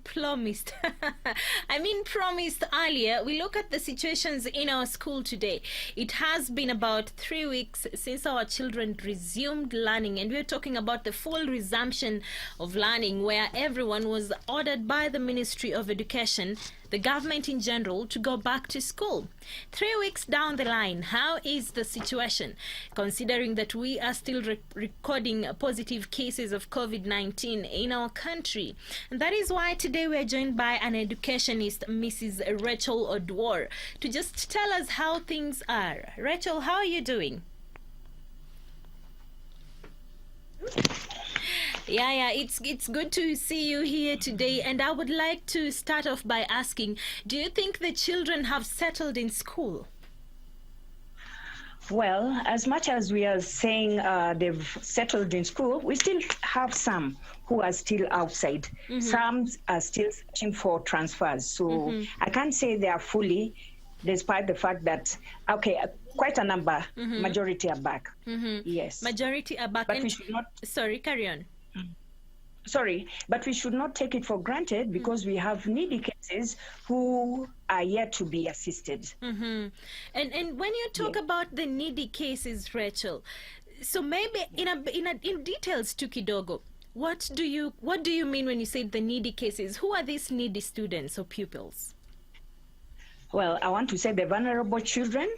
promised. Promised earlier. We look at the situations in our school today. It has been about 3 weeks since our children resumed learning, and we're talking about the full resumption of learning, where everyone was ordered by the Ministry of Education, the government in general, to go back to school. 3 weeks down the line, how is the situation, considering that we are still recording positive cases of COVID-19 in our country? And that is why today we are joined by an educationist, Mrs. Rachel Odwor, to just tell us how things are. Rachel, how are you doing? Yeah, it's good to see you here today, and I would like to start off by asking, do you think the children have settled in school? Well, as much as we are saying they've settled in school, we still have some who are still outside. Mm-hmm. Some are still searching for transfers. So I can't say they are fully, despite the fact that, quite a number, majority are back. Yes. Majority are back. But we should not... Sorry, carry on. Sorry, but we should not take it for granted, because we have needy cases who are yet to be assisted. And when you talk about the needy cases, Rachel, so maybe in details to kidogo, what do you mean when you say the needy cases? Who are these needy students or pupils? Well, I want to say the vulnerable children,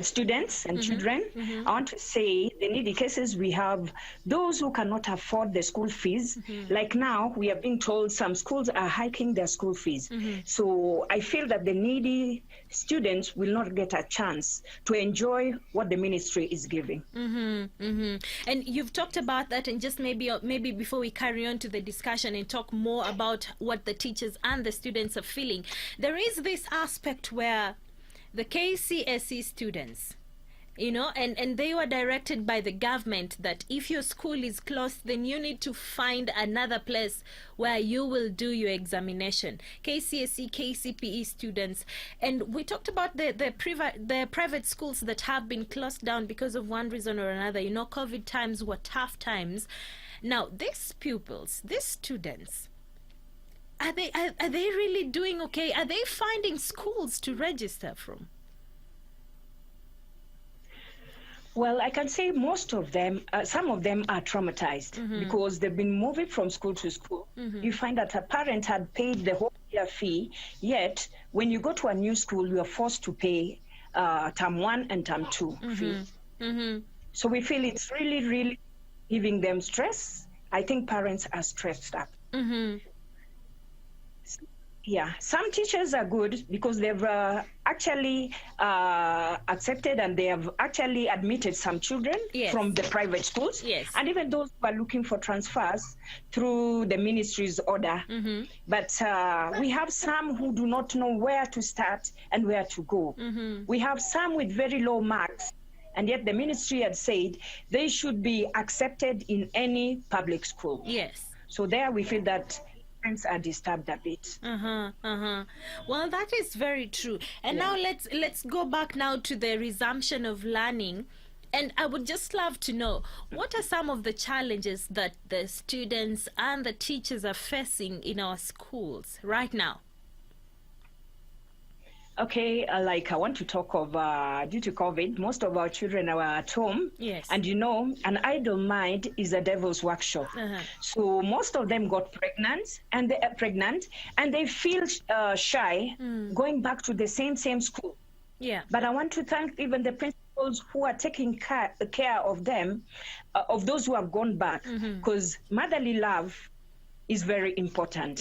students and children. I want to say the needy cases, we have those who cannot afford the school fees. Like now, we are being told some schools are hiking their school fees. So I feel that the needy students will not get a chance to enjoy what the ministry is giving. And you've talked about that, and just maybe before we carry on to the discussion and talk more about what the teachers and the students are feeling, there is this aspect where the KCSE students, and they were directed by the government that if your school is closed, then you need to find another place where you will do your examination. KCSE, KCPE students. And we talked about the private schools that have been closed down because of one reason or another. COVID times were tough times. Now, these pupils, these students, are they really doing okay? Are they finding schools to register from? Well, I can say most of them, some of them are traumatized because they've been moving from school to school. You find that a parent had paid the whole year fee, yet when you go to a new school, you are forced to pay term 1 and term 2 fee. So we feel it's really, really giving them stress. I think parents are stressed up. Yeah, some teachers are good because they've actually accepted, and they have actually admitted some children from the private schools. And even those who are looking for transfers through the ministry's order. But we have some who do not know where to start and where to go. We have some with very low marks, and yet the ministry had said they should be accepted in any public school. So there we feel that parents are disturbed a bit. Well, that is very true. And now let's go back now to the resumption of learning. And I would just love to know, what are some of the challenges that the students and the teachers are facing in our schools right now? Okay, I want to talk of, due to COVID, most of our children are at home. And an idle mind is a devil's workshop. So most of them got pregnant, and they feel shy going back to the same school. But I want to thank even the principals who are taking care of them, of those who have gone back, because motherly love is very important.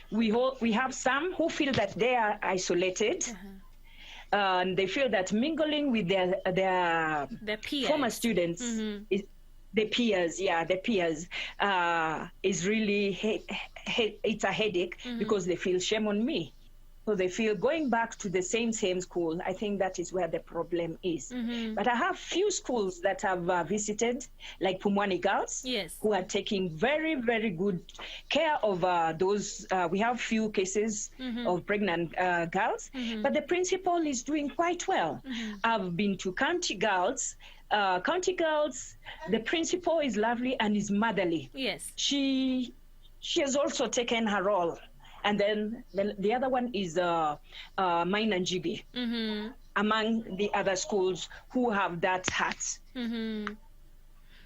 We have some who feel that they are isolated, and they feel that mingling with their former students, the peers, is really it's a headache because they feel shame on me. So they feel going back to the same school. I think that is where the problem is. But I have few schools that have visited, like Pumwani Girls, who are taking very, very good care of those. We have few cases of pregnant girls, but the principal is doing quite well. I've been to County Girls. County Girls, the principal is lovely and is motherly. She has also taken her role And then the other one is Mainanjibi, among the other schools who have that heart.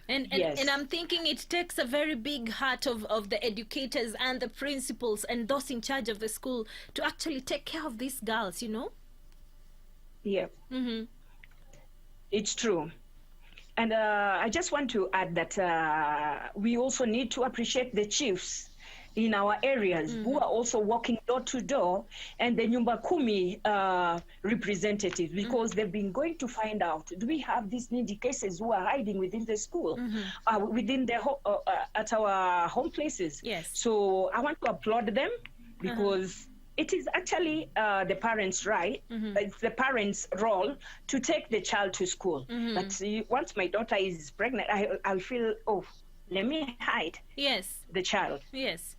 And I'm thinking it takes a very big heart of the educators and the principals and those in charge of the school to actually take care of these girls, you know? Yeah. It's true. And I just want to add that we also need to appreciate the chiefs in our areas who are also walking door to door, and the Nyumba Kumi representatives, because they've been going to find out, do we have these needy cases who are hiding within the school, within the at our home places? Yes. So I want to applaud them, because it is actually the parents' right, it's the parents' role to take the child to school. But once my daughter is pregnant, I'll feel, oh, let me hide the child. Yes.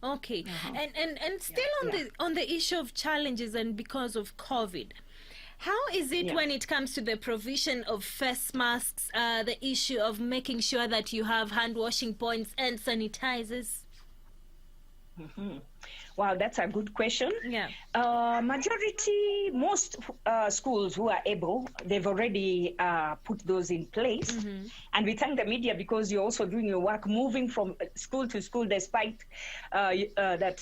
Okay. And still on the issue of challenges and because of COVID, how is it when it comes to the provision of face masks, the issue of making sure that you have hand washing points and sanitizers? Wow, that's a good question. Most schools who are able, they've already put those in place. And we thank the media, because you're also doing your work, moving from school to school, despite that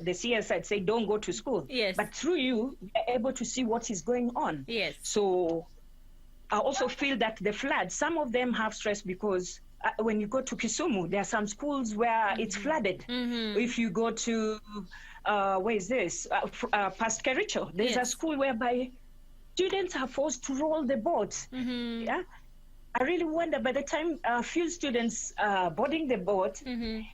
the CS had said don't go to school. Yes. But through you, we're able to see what is going on. Yes. So I also feel that the floods, some of them have stress, because when you go to Kisumu, there are some schools where it's flooded. If you go to, where is this? Past Kericho, there's a school whereby students are forced to roll the boat. Yeah, I really wonder, by the time a few students boarding the boat, when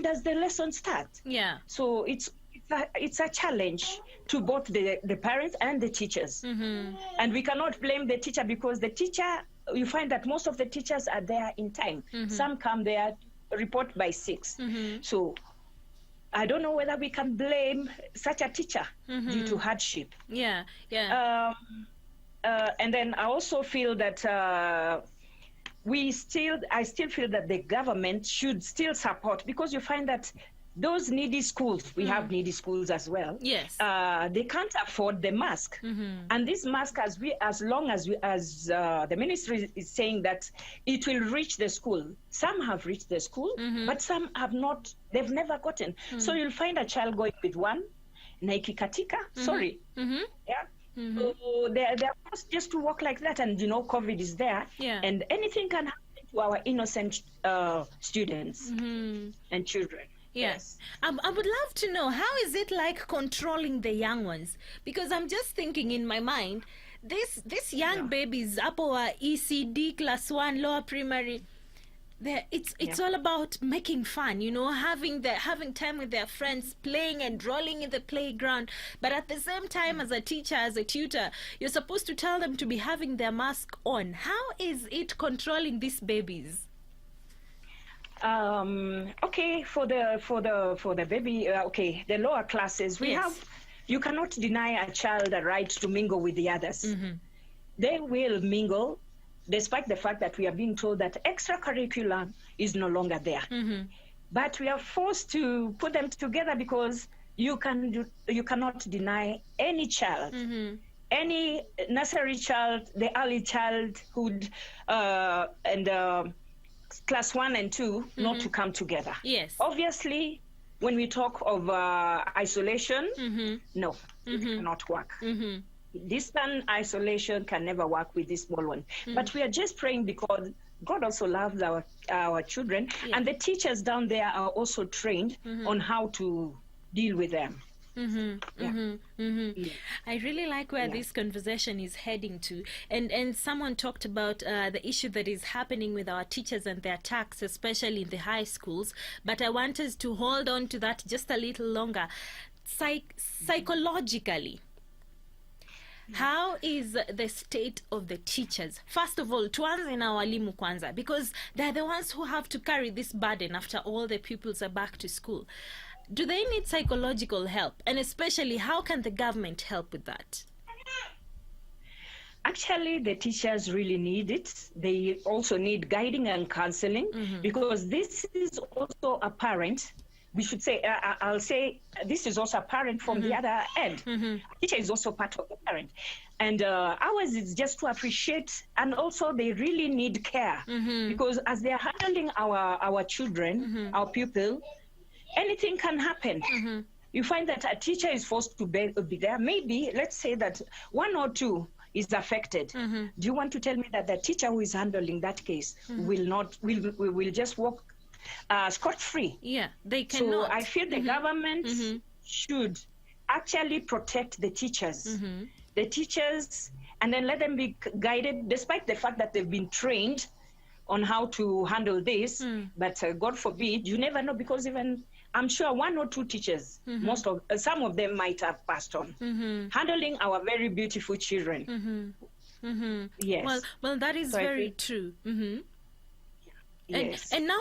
does the lesson start? Yeah. So it's a challenge to both the parents and the teachers. And we cannot blame the teacher, because the teacher, you find that most of the teachers are there in time. Some come there, report by 6. So I don't know whether we can blame such a teacher due to hardship. Yeah. And then I also feel that I still feel that the government should still support, because you find that those needy schools, we have needy schools as well. Yes. They can't afford the mask. And this mask, as long as the ministry is saying that it will reach the school. Some have reached the school, but some have not, they've never gotten. So you'll find a child going with one, Nike Katika, sorry. Yeah. So they're forced just to walk like that, and COVID is there. And anything can happen to our innocent students and children. Yes. I would love to know, how is it like controlling the young ones? Because I'm just thinking in my mind, these young babies, upper ECD, class 1, lower primary, it's all about making fun, having time with their friends, playing and rolling in the playground. But at the same time, as a teacher, as a tutor, you're supposed to tell them to be having their mask on. How is it controlling these babies? Okay, for the baby, the lower classes, you cannot deny a child the right to mingle with the others. They will mingle, despite the fact that we are being told that extracurricular is no longer there. But we are forced to put them together, because you cannot deny any child, any nursery child, the early childhood, and class 1 and 2 not to come together. Yes. Obviously, when we talk of isolation, no, it cannot work. Distant isolation can never work with this small one. But we are just praying, because God also loves our children, and the teachers down there are also trained on how to deal with them. I really like where this conversation is heading to, and someone talked about the issue that is happening with our teachers and their attacks, especially in the high schools. But I want us to hold on to that just a little longer. Psychologically, how is the state of the teachers? First of all, tuanze na walimu kwanza, because they're the ones who have to carry this burden after all the pupils are back to school. Do they need psychological help? And especially, how can the government help with that? Actually, the teachers really need it. They also need guiding and counseling, because this is also apparent we should say, I'll say this is also a parent from the other end. Teacher is also part of the parent. And ours is just to appreciate, and also they really need care because as they're handling our children, our pupil, anything can happen. You find that a teacher is forced to be there. Maybe, let's say that 1 or 2 is affected. Do you want to tell me that the teacher who is handling that case will just walk scot-free? Yeah, they cannot. So I feel the government should actually protect the teachers. The teachers, and then let them be guided, despite the fact that they've been trained on how to handle this. But God forbid, you never know, because even I'm sure 1 or 2 teachers, some of them might have passed on, handling our very beautiful children. Yes. Well, that is very true. Yes. And now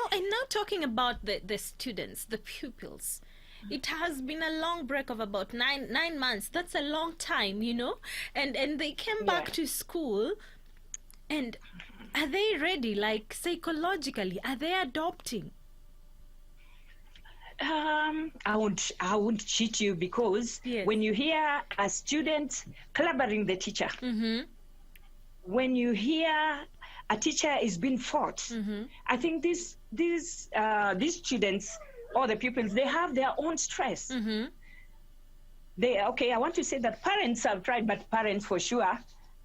talking about the students, the pupils. It has been a long break of about nine months. That's a long time, you know. And they came back to school, and are they ready? Like psychologically, are they adopting? I won't cheat you, because when you hear a student clobbering the teacher, when you hear a teacher is being fought, I think these students or the pupils, they have their own stress. I want to say that parents have tried, but parents for sure.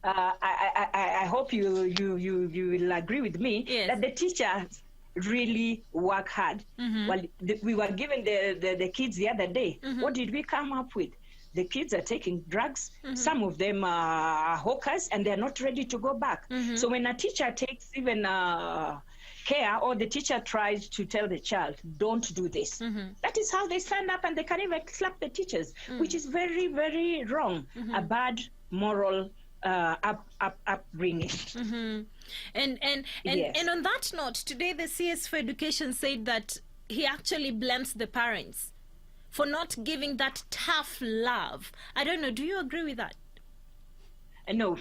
I hope you will agree with me that the teachers really work hard. Well, we were given the kids the other day. What did we come up with? The kids are taking drugs. Some of them are hawkers, and they're not ready to go back. So when a teacher takes even care, or the teacher tries to tell the child, don't do this, that is how they stand up, and they can even slap the teachers, which is very, very wrong. A bad moral upbringing. And on that note, today the CS for Education said that he actually blames the parents for not giving that tough love. I don't know, do you agree with that? No,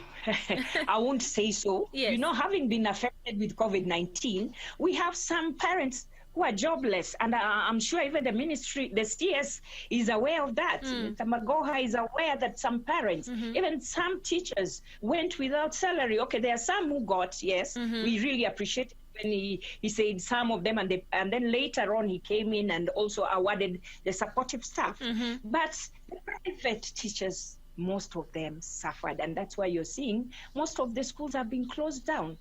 I won't say so. Yes. You know, having been affected with COVID-19, we have some parents who are jobless, and I'm sure even the ministry, the CS, is aware of that. Tamagoha is aware that some parents, even some teachers, went without salary. Okay, there are some who got, we really appreciate it when he said some of them, and then later on he came in and also awarded the supportive staff. But the private teachers, most of them suffered, and that's why you're seeing most of the schools are being closed down.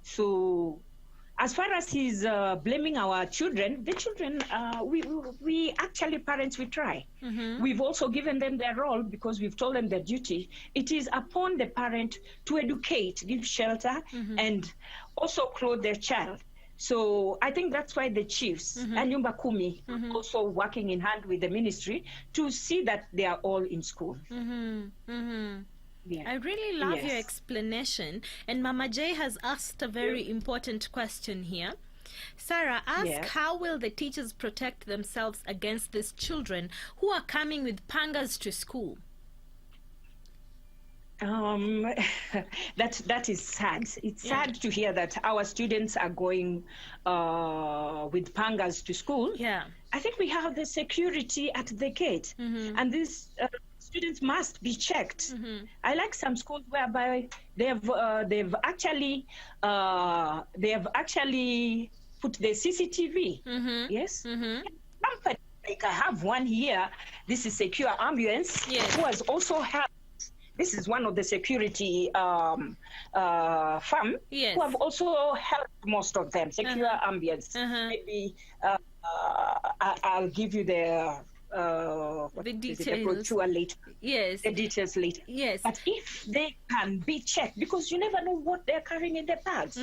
So as far as he's blaming our children, the children, we actually, parents, we try. We've also given them their role, because we've told them their duty. It is upon the parent to educate, give shelter, and also clothe their child. So I think that's why the chiefs and Nyumba Kumi also working in hand with the ministry to see that they are all in school. I really love your explanation. And Mama J has asked a very important question here. Sarah, ask how will the teachers protect themselves against these children who are coming with pangas to school? That is sad. It's sad to hear that our students are going with pangas to school. I think we have the security at the gate, and these students must be checked. I like some schools whereby they've actually put the CCTV. Yes. Like I have one here. This is Secure Ambulance, who has also helped. This is one of the security firm who have also helped most of them. Secure Ambience. Maybe I'll give you the details. Later. The details later. But if they can be checked, because you never know what they're carrying in their bags.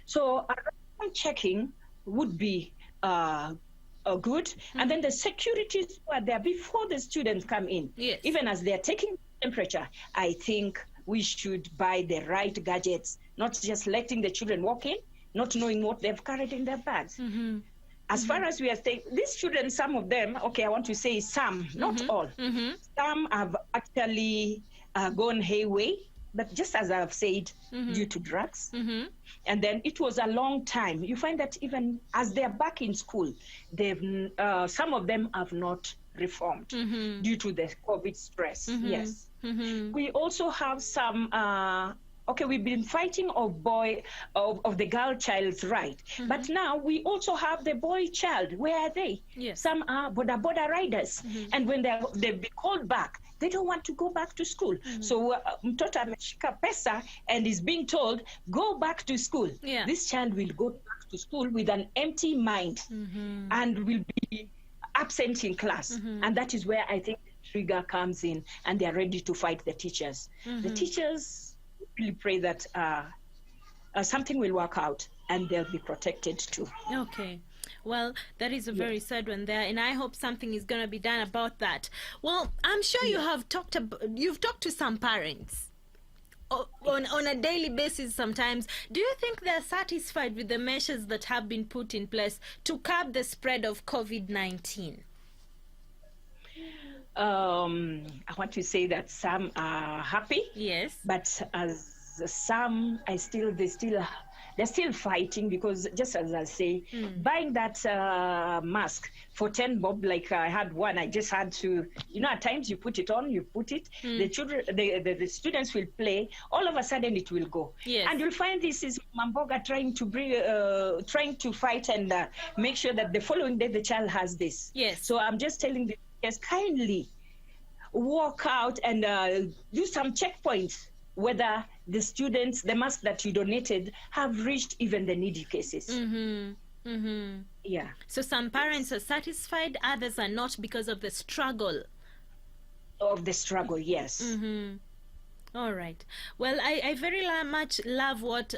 So a random checking would be good. And then the securities who are there before the students come in, even as they're taking temperature, I think we should buy the right gadgets, not just letting the children walk in, not knowing what they've carried in their bags. As far as we are saying, these children, some of them, I want to say some, not all, some have actually gone hayway but just as I've said, due to drugs. And then it was a long time. You find that even as they're back in school, they've some of them have not reformed due to the COVID stress. Yes. We also have some we've been fighting of the girl child's right, but now we also have the boy child. Where are they? Yes. Some are border riders, and when they've been called back, they don't want to go back to school. So mtoto ameshika pesa and is being told, go back to school. Yeah. This child will go back to school with an empty mind and will be absent in class. And that is where I think the trigger comes in, and they're ready to fight the teachers. The teachers really pray that something will work out and they'll be protected too. Okay. Well, that is a very sad one there, and I hope something is going to be done about that. Well, I'm sure you've talked to some parents on a daily basis sometimes. Do you think they're satisfied with the measures that have been put in place to curb the spread of COVID-19? I want to say that some are happy. Yes. But as some, they're still fighting, because just as I say, buying that mask for 10 bob, like I had one, I just had to, at times you put it on, the children, the students will play, all of a sudden it will go. Yes. And you'll find this is Mamboga trying to fight and make sure that the following day the child has this. Yes. So I'm just telling the teachers, kindly walk out and do some checkpoints, whether the students, the masks that you donated, have reached even the needy cases. Yeah. So some parents are satisfied, others are not, because of the struggle. Yes. All right. Well, I very much love what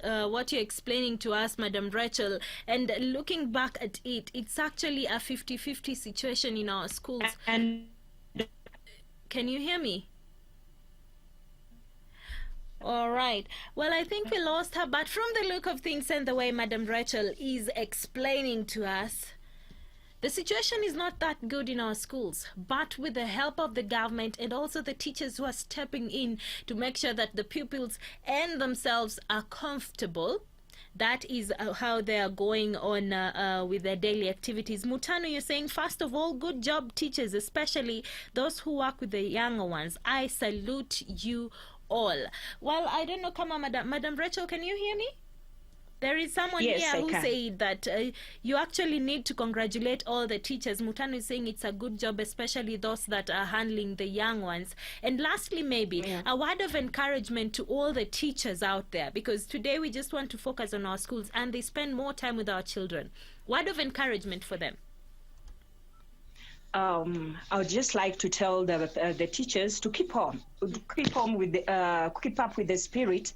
you're explaining to us, Madam Rachel. And looking back at it, it's actually a 50-50 situation in our schools. And can you hear me? All right. Well, I think we lost her, but from the look of things and the way Madam Rachel is explaining to us, the situation is not that good in our schools, but with the help of the government and also the teachers who are stepping in to make sure that the pupils and themselves are comfortable, that is how they are going on with their daily activities. Mutano, you're saying, first of all, good job, teachers, especially those who work with the younger ones. I salute you all. Well, I don't know, come on, Madam Rachel, can you hear me? There is someone here who said that you actually need to congratulate all the teachers. Mutano is saying it's a good job, especially those that are handling the young ones. And lastly, maybe a word of encouragement to all the teachers out there, because today we just want to focus on our schools and they spend more time with our children. Word of encouragement for them. I would just like to tell the teachers to keep up with the spirit,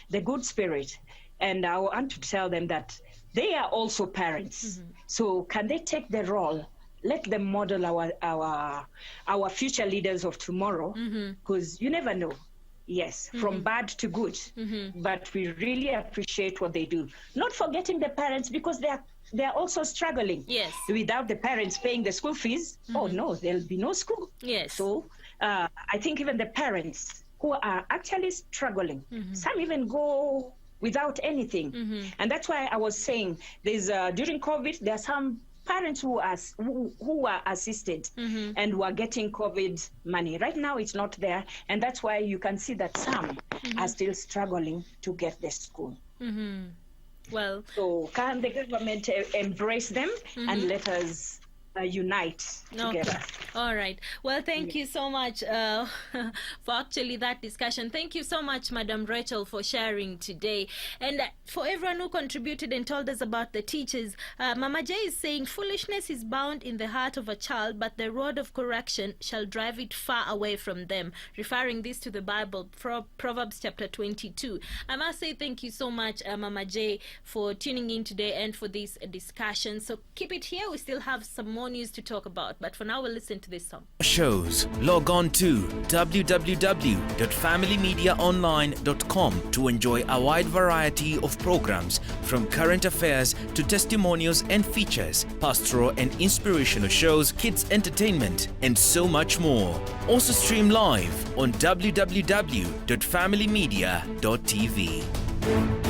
the good spirit, and I want to tell them that they are also parents. So can they take the role? Let them model our future leaders of tomorrow, because you never know. Yes, from bad to good, but we really appreciate what they do. Not forgetting the parents, because they're also struggling. Yes. Without the parents paying the school fees, oh no, there'll be no school. Yes. So I think even the parents who are actually struggling, some even go without anything. And that's why I was saying there's during COVID, there are some parents who are assisted and who are getting COVID money. Right now it's not there, and that's why you can see that some are still struggling to get the school. Well, so can the government embrace them and let us unite together? Okay. All right. Well, thank you so much for actually that discussion. Thank you so much, Madam Rachel, for sharing today. And for everyone who contributed and told us about the teachers, Mama J is saying, foolishness is bound in the heart of a child, but the rod of correction shall drive it far away from them. Referring this to the Bible, Proverbs chapter 22. I must say thank you so much, Mama J, for tuning in today and for this discussion. So keep it here. We still have some more news to talk about. But for now, we'll listen listen to this song. Shows. Log on to www.familymediaonline.com to enjoy a wide variety of programs from current affairs to testimonials and features, pastoral and inspirational shows, kids entertainment, and so much more. Also stream live on www.familymedia.tv.